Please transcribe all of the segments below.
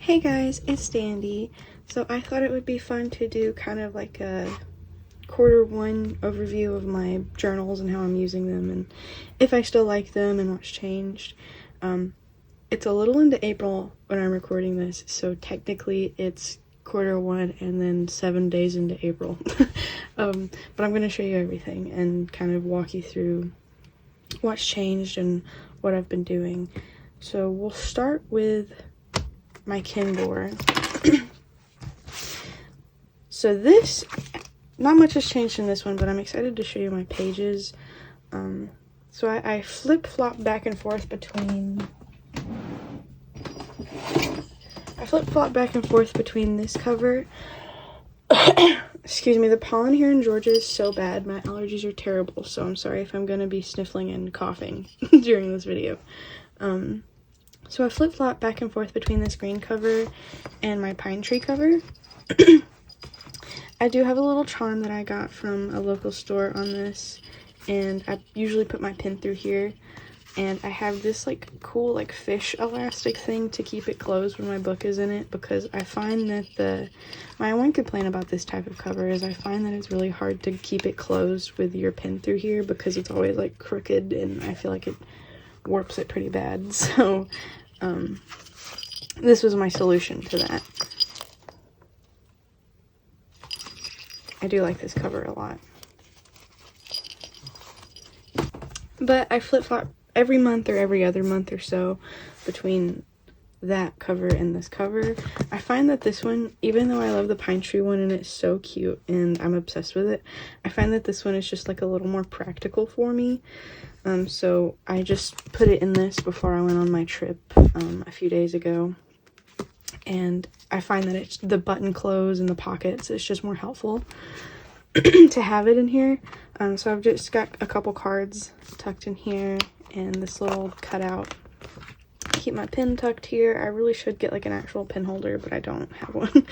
Hey guys, it's Dandy. So I thought it would be fun to do kind of like a Q1 overview of my journals and how I'm using them and if I still like them and what's changed. It's a little into April when I'm recording this, so technically it's Q1 and then 7 days into April. But I'm going to show you everything and kind of walk you through what's changed and what I've been doing. So we'll start with my Kinbore. So this, not much has changed in this one, but I'm excited to show you my pages. So I flip-flop back and forth between this cover. Excuse me, the pollen here in Georgia is so bad. My allergies are terrible, so I'm sorry if I'm gonna be sniffling and coughing during this video. So I flip-flop back and forth between this green cover and my pine tree cover. I do have a little charm that I got from a local store on this, and I usually put my pin through here. And I have this like cool like fish elastic thing to keep it closed when my book is in it, because I find that my one complaint about this type of cover is I find that it's really hard to keep it closed with your pin through here because it's always like crooked and I feel like it warps it pretty bad. So this was my solution to that. I do like this cover a lot, but I flip-flop every month or every other month or so between that cover and this cover. I find that this one, even though I love the pine tree one and it's so cute and I'm obsessed with it, I find that this one is just like a little more practical for me. So I just put it in this before I went on my trip a few days ago, and I find that it's the button close and the pockets, it's just more helpful to have it in here. So I've just got a couple cards tucked in here and this little cutout. Keep my pin tucked here. I really should get like an actual pin holder, but I don't have one.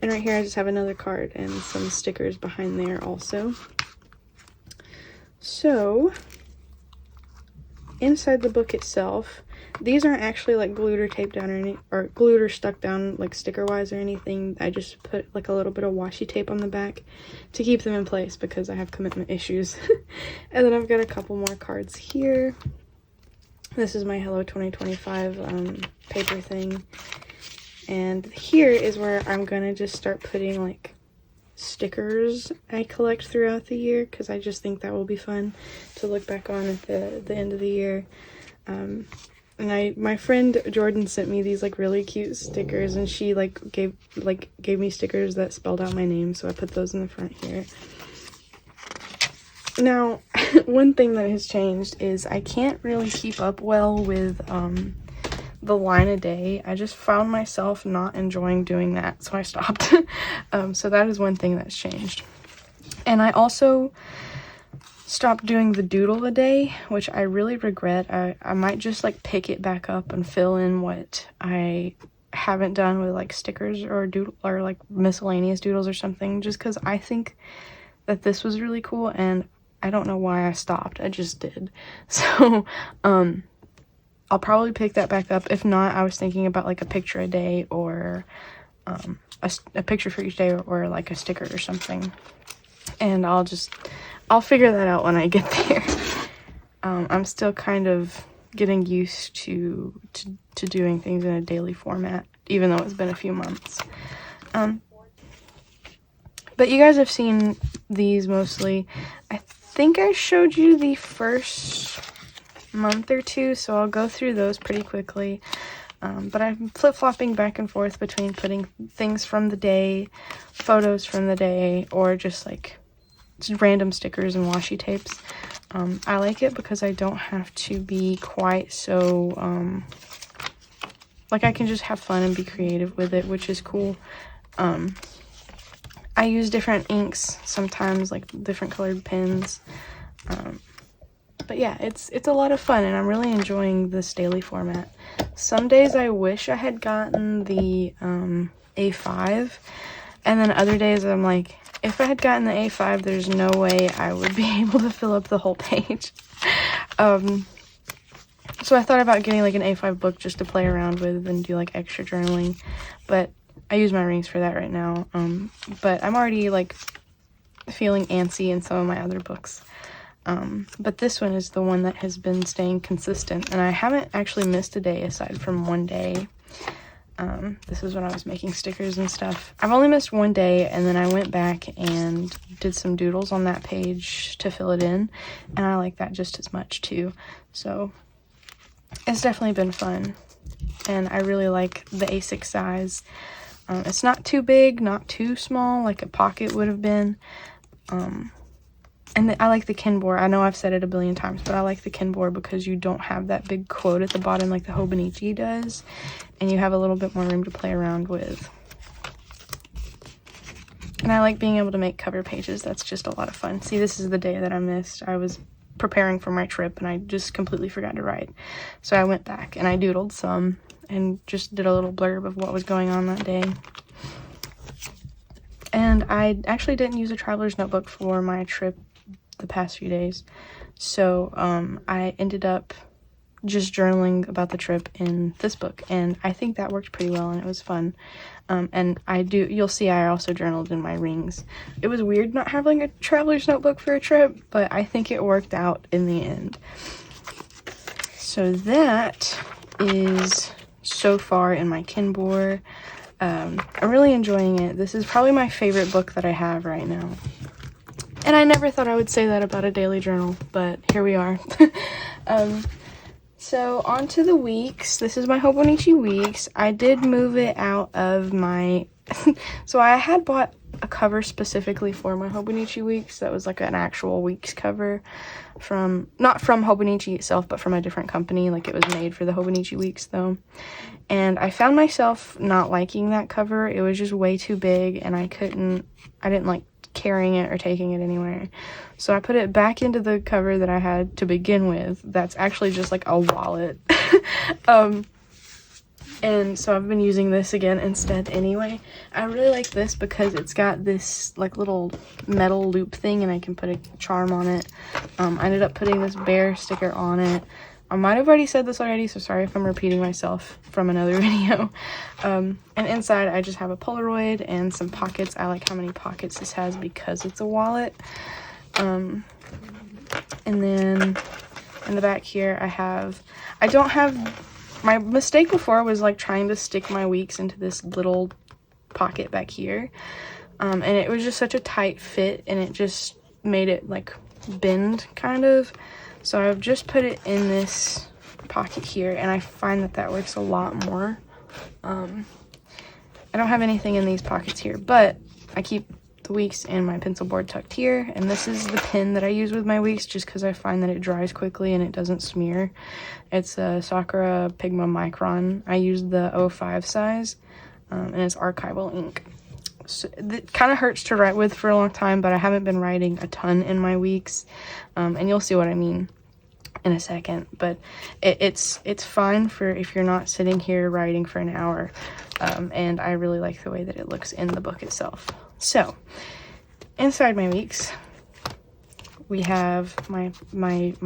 And right here I just have another card and some stickers behind there also. So inside the book itself, these aren't actually like glued or taped down or glued or stuck down like sticker wise or anything. I just put like a little bit of washi tape on the back to keep them in place because I have commitment issues. And then I've got a couple more cards here. This is my Hello 2025 paper thing, and here is where I'm gonna just start putting like stickers I collect throughout the year, because I just think that will be fun to look back on at the end of the year. And my friend Jordan sent me these like really cute stickers, and she gave me stickers that spelled out my name, so I put those in the front here. Now, one thing that has changed is I can't really keep up well with the line a day. I just found myself not enjoying doing that, so I stopped. So that is one thing that's changed. And I also stopped doing the doodle a day, which I really regret. I might just like pick it back up and fill in what I haven't done with like stickers or doodle or like miscellaneous doodles or something, just because I think that this was really cool and I don't know why I stopped. I just did. So I'll probably pick that back up. If not, I was thinking about like a picture a day or a picture for each day or like a sticker or something. And I'll figure that out when I get there. I'm still kind of getting used to doing things in a daily format, even though it's been a few months. But you guys have seen these mostly. I think I showed you the first month or two, so I'll go through those pretty quickly. But I'm flip-flopping back and forth between putting things from the day, photos from the day, or just like random stickers and washi tapes. I like it because I don't have to be quite so like I can just have fun and be creative with it, which is cool. I use different inks sometimes, like different colored pens. But yeah, it's a lot of fun and I'm really enjoying this daily format. Some days I wish I had gotten the A5, and then other days I'm like, if I had gotten the A5, there's no way I would be able to fill up the whole page. So I thought about getting like an A5 book just to play around with and do like extra journaling, but I use my rings for that right now. But I'm already like feeling antsy in some of my other books. But this one is the one that has been staying consistent, and I haven't actually missed a day aside from one day. This was when I was making stickers and stuff. I've only missed one day, and then I went back and did some doodles on that page to fill it in, and I like that just as much too. So it's definitely been fun, and I really like the A6 size. It's not too big, not too small like a pocket would have been. And I like the Kinbore. I know I've said it a billion times, but I like the Kinbore because you don't have that big quote at the bottom like the Hobonichi does, and you have a little bit more room to play around with. And I like being able to make cover pages. That's just a lot of fun. See, this is the day that I missed. I was preparing for my trip and I just completely forgot to write. So I went back and I doodled some and just did a little blurb of what was going on that day. And I actually didn't use a traveler's notebook for my trip the past few days, so I ended up just journaling about the trip in this book, and I think that worked pretty well and it was fun. And you'll see I also journaled in my rings. It was weird not having a traveler's notebook for a trip, but I think it worked out in the end. So that is so far in my Kinbore. I'm really enjoying it. This is probably my favorite book that I have right now. And I never thought I would say that about a daily journal, but here we are. So on to the weeks. This is my Hobonichi weeks. I did move it out of my... So I had bought a cover specifically for my Hobonichi weeks that was like an actual weeks cover from... Not from Hobonichi itself, but from a different company. Like it was made for the Hobonichi weeks though. And I found myself not liking that cover. It was just way too big and I didn't like carrying it or taking it anywhere. So I put it back into the cover that I had to begin with. That's actually just like a wallet. And so I've been using this again instead anyway. I really like this because it's got this like little metal loop thing and I can put a charm on it. I ended up putting this bear sticker on it. I might have already said this already, so sorry if I'm repeating myself from another video. And inside I just have a Polaroid and some pockets. I like how many pockets this has because it's a wallet. And then in the back here I don't have, my mistake before was like trying to stick my weeks into this little pocket back here. And it was just such a tight fit and it just made it like bend kind of. So I've just put it in this pocket here, and I find that works a lot more. I don't have anything in these pockets here, but I keep the weeks and my pencil board tucked here, and this is the pen that I use with my weeks just because I find that it dries quickly and it doesn't smear. It's a Sakura Pigma Micron. I use the 05 size, and it's archival ink. So it kind of hurts to write with for a long time, but I haven't been writing a ton in my weeks, and you'll see what I mean in a second. But it's fine for if you're not sitting here writing for an hour, and I really like the way that it looks in the book itself. So inside my weeks we have my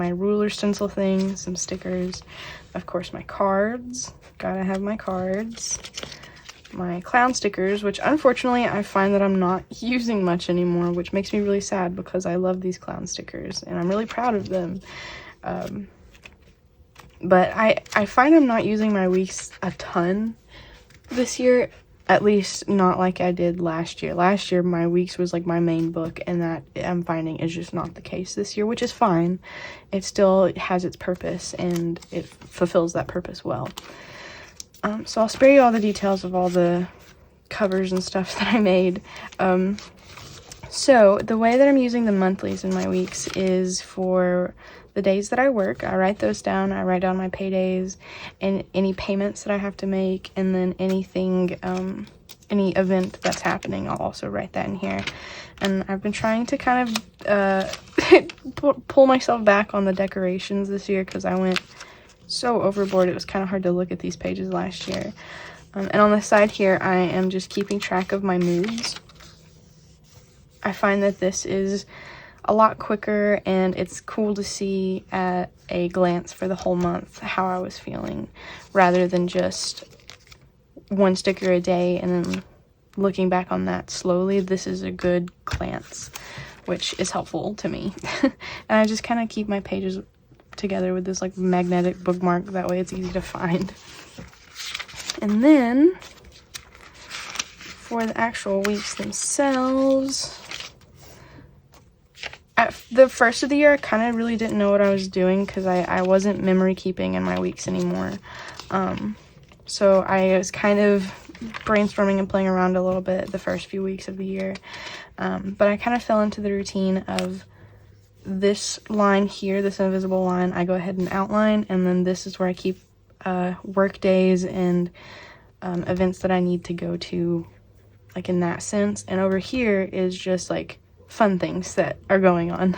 ruler stencil thing, some stickers, of course my cards, gotta have my cards, my clown stickers, which unfortunately I find that I'm not using much anymore, which makes me really sad because I love these clown stickers and I'm really proud of them. But I find I'm not using my weeks a ton this year, at least not like I did last year. Last year my weeks was like my main book, and that I'm finding is just not the case this year, which is fine. It still has its purpose and it fulfills that purpose well. So I'll spare you all the details of all the covers and stuff that I made. So the way that I'm using the monthlies in my weeks is for the days that I work. I write those down. I write down my paydays and any payments that I have to make, and then anything, any event that's happening, I'll also write that in here. And I've been trying to kind of pull myself back on the decorations this year because I went so overboard. It was kind of hard to look at these pages last year. And on the side here, I am just keeping track of my moods. I find that this is a lot quicker, and it's cool to see at a glance for the whole month how I was feeling, rather than just one sticker a day and then looking back on that slowly. This is a good glance, which is helpful to me. And I just kind of keep my pages together with this like magnetic bookmark, that way it's easy to find. And then for the actual weeks themselves, at the first of the year I kind of really didn't know what I was doing because I wasn't memory keeping in my weeks anymore. So I was kind of brainstorming and playing around a little bit the first few weeks of the year, but I kind of fell into the routine of this line here, this invisible line, I go ahead and outline, and then this is where I keep work days and events that I need to go to, like in that sense. And over here is just like fun things that are going on.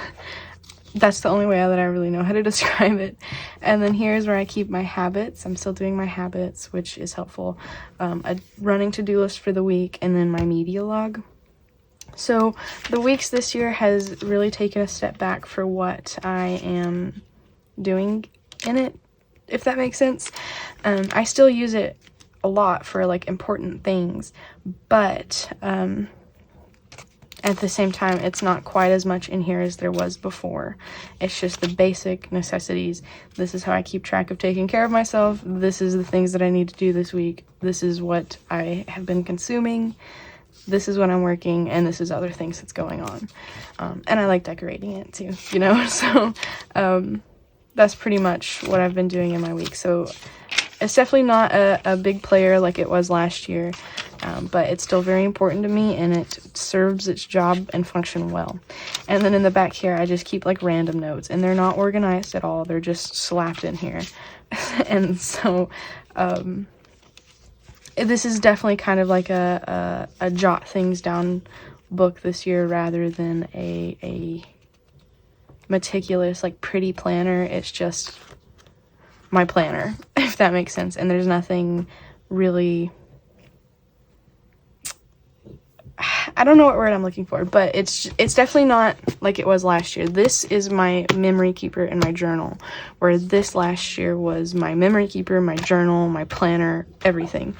That's the only way that I really know how to describe it. And then here's where I keep my habits. I'm still doing my habits, which is helpful. A running to-do list for the week, and then my media log. So the weeks this year has really taken a step back for what I am doing in it, if that makes sense. I still use it a lot for like important things, but at the same time, it's not quite as much in here as there was before. It's just the basic necessities. This is how I keep track of taking care of myself. This is the things that I need to do this week. This is what I have been consuming. This is when I'm working, and this is other things that's going on. And I like decorating it too, you know? So that's pretty much what I've been doing in my week. So it's definitely not a big player like it was last year, but it's still very important to me, and it serves its job and function well. And then in the back here, I just keep like random notes, and they're not organized at all. They're just slapped in here. And so this is definitely kind of like a jot things down book this year, rather than a meticulous, like pretty planner. It's just my planner, if that makes sense. And there's nothing really, I don't know what word I'm looking for, but it's definitely not like it was last year. This is my memory keeper and my journal, where this last year was my memory keeper, my journal, my planner, everything.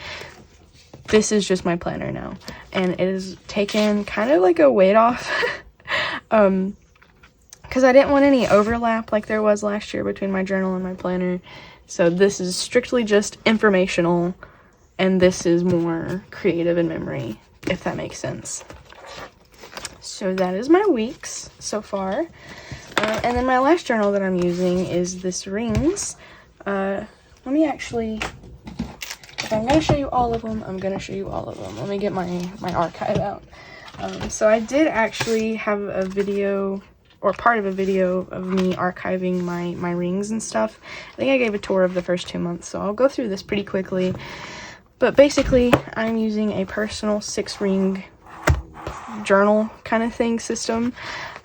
This is just my planner now, and it has taken kind of like a weight off, because I didn't want any overlap like there was last year between my journal and my planner. So this is strictly just informational, and this is more creative and memory, if that makes sense. So that is my weeks so far. And then my last journal that I'm using is this rings. Let me actually, if I'm going to show you all of them, I'm going to show you all of them. Let me get my archive out. So I did actually have a video, or part of a video, of me archiving my rings and stuff. I think I gave a tour of the first 2 months, so I'll go through this pretty quickly. But basically, I'm using a personal 6-ring journal kind of thing system.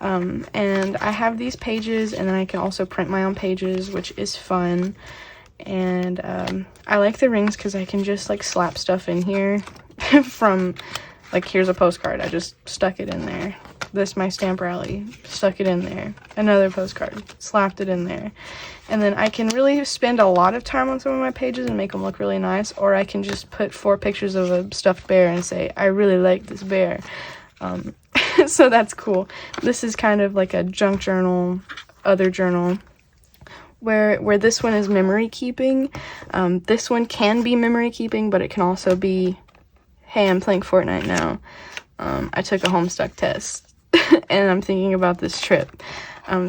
And I have these pages, and then I can also print my own pages, which is fun. And I like the rings because I can just like slap stuff in here from, like, here's a postcard, I just stuck it in there. This, my stamp rally, stuck it in there. Another postcard, slapped it in there. And then I can really spend a lot of time on some of my pages and make them look really nice, or I can just put 4 pictures of a stuffed bear and say, I really like this bear. So that's cool. This is kind of like a junk journal, other journal, where this one is memory keeping. This one can be memory keeping, but it can also be, hey, I'm playing Fortnite now. I took a Homestuck test. And I'm thinking about this trip.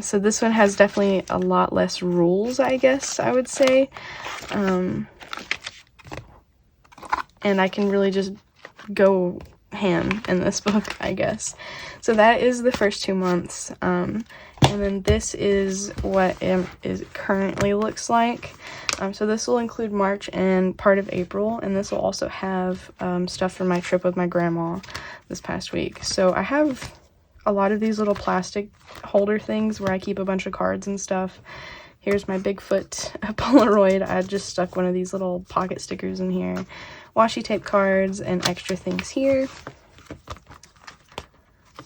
So this one has definitely a lot less rules, I guess I would say. And I can really just go ham in this book, I guess. So that is the first 2 months. And then this is what it currently looks like. So this will include March and part of April, and this will also have stuff from my trip with my grandma this past week. So I have a lot of these little plastic holder things where I keep a bunch of cards and stuff. Here's my Bigfoot Polaroid. I just stuck one of these little pocket stickers in here. Washi tape cards and extra things here.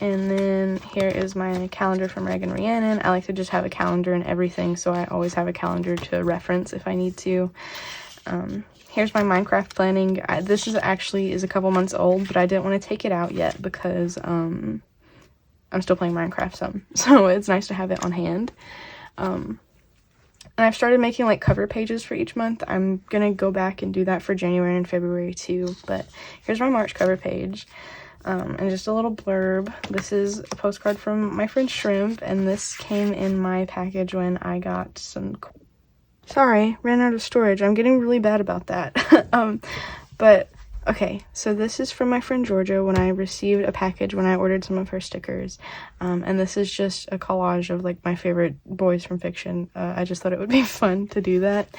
And then here is my calendar from Regan Rhiannon. I like to just have a calendar and everything, so I always have a calendar to reference if I need to. Here's my Minecraft planning. This is actually a couple months old, but I didn't want to take it out yet because I'm still playing Minecraft some, so it's nice to have it on hand. And I've started making like cover pages for each month. I'm gonna go back and do that for January and February too, but here's my March cover page. And just a little blurb. This is a postcard from my friend Shrimp, and this came in my package when I got some... Sorry, ran out of storage. I'm getting really bad about that. But okay, so this is from my friend Georgia when I received a package when I ordered some of her stickers. And this is just a collage of like my favorite boys from fiction. I just thought it would be fun to do that.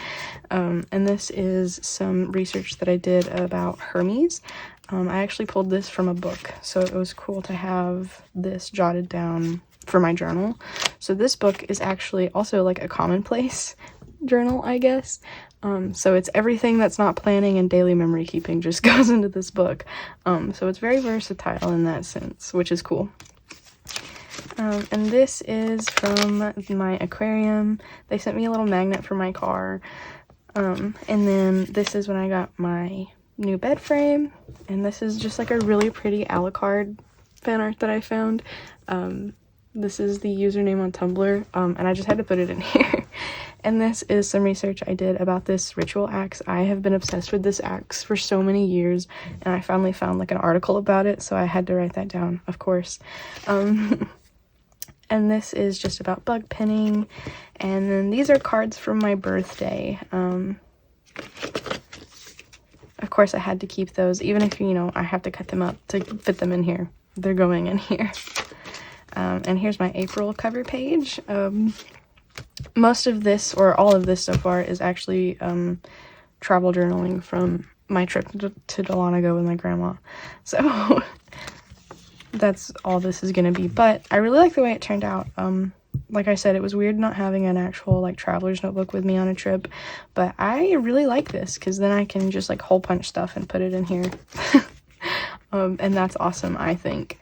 And this is some research that I did about Hermes. I actually pulled this from a book, so it was cool to have this jotted down for my journal. So this book is actually also like a commonplace journal, I guess. So it's everything that's not planning and daily memory keeping just goes into this book. So it's very versatile in that sense, which is cool. And this is from my aquarium. They sent me a little magnet for my car. And then this is when I got my new bed frame, and this is just like a really pretty Alucard fan art that I found. This is the username on Tumblr, and I just had to put it in here. And this is some research I did about this ritual axe. I have been obsessed with this axe for so many years, and I finally found like an article about it, so I had to write that down, of course. And this is just about bug pinning, and then these are cards from my birthday. Of course I had to keep those, even if, you know, I have to cut them up to fit them in here. They're going in here. And here's my April cover page. Most of this, or all of this so far, is actually travel journaling from my trip to Delanago with my grandma. So that's all this is going to be. But I really like the way it turned out. Like I said, it was weird not having an actual like traveler's notebook with me on a trip, but I really like this because then I can just like hole punch stuff and put it in here. And that's awesome, I think.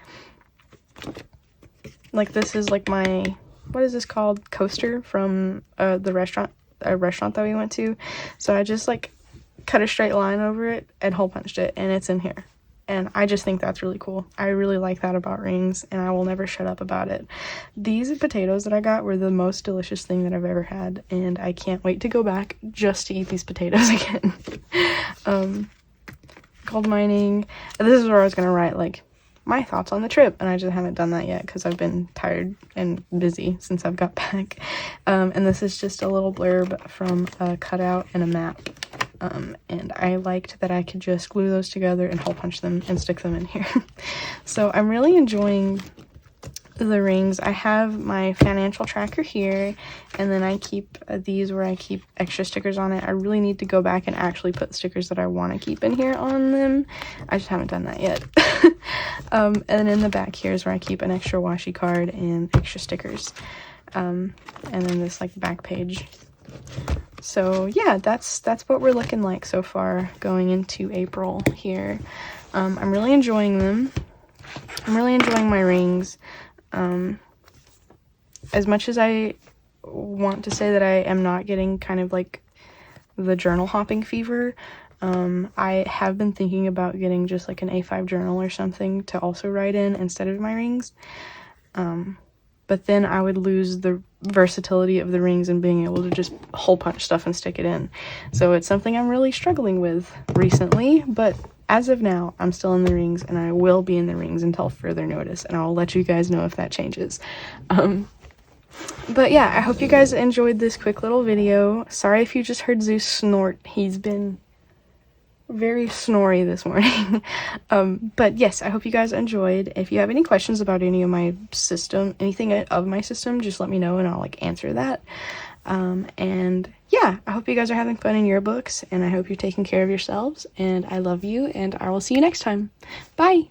Like this is like my, what is this called? Coaster from the restaurant that we went to. So I just like cut a straight line over it and hole punched it, and it's in here. And I just think that's really cool. I really like that about rings, and I will never shut up about it. These potatoes that I got were the most delicious thing that I've ever had, and I can't wait to go back just to eat these potatoes again. Gold mining. This is where I was gonna write like my thoughts on the trip, and I just haven't done that yet because I've been tired and busy since I've got back. And this is just a little blurb from a cutout and a map. And I liked that I could just glue those together and hole punch them and stick them in here. So I'm really enjoying the rings. I have my financial tracker here, and then I keep these where I keep extra stickers on it. I really need to go back and actually put stickers that I want to keep in here on them. I just haven't done that yet. And then in the back here is where I keep an extra washi card and extra stickers. And then this like back page. So yeah, that's what we're looking like so far going into April here. I'm really enjoying them. I'm really enjoying my rings. As much as I want to say that I am not getting kind of like the journal hopping fever, I have been thinking about getting just like an A5 journal or something to also write in instead of my rings. But then I would lose the versatility of the rings and being able to just hole punch stuff and stick it in. So it's something I'm really struggling with recently, but as of now, I'm still in the rings, and I will be in the rings until further notice, and I'll let you guys know if that changes. But yeah, I hope you guys enjoyed this quick little video. Sorry if you just heard Zeus snort. He's been very snory this morning. But yes, I hope you guys enjoyed. If you have any questions about any of my system, anything of my system, just let me know and I'll like answer that. And yeah, I hope you guys are having fun in your books, and I hope you're taking care of yourselves, and I love you, and I will see you next time. Bye.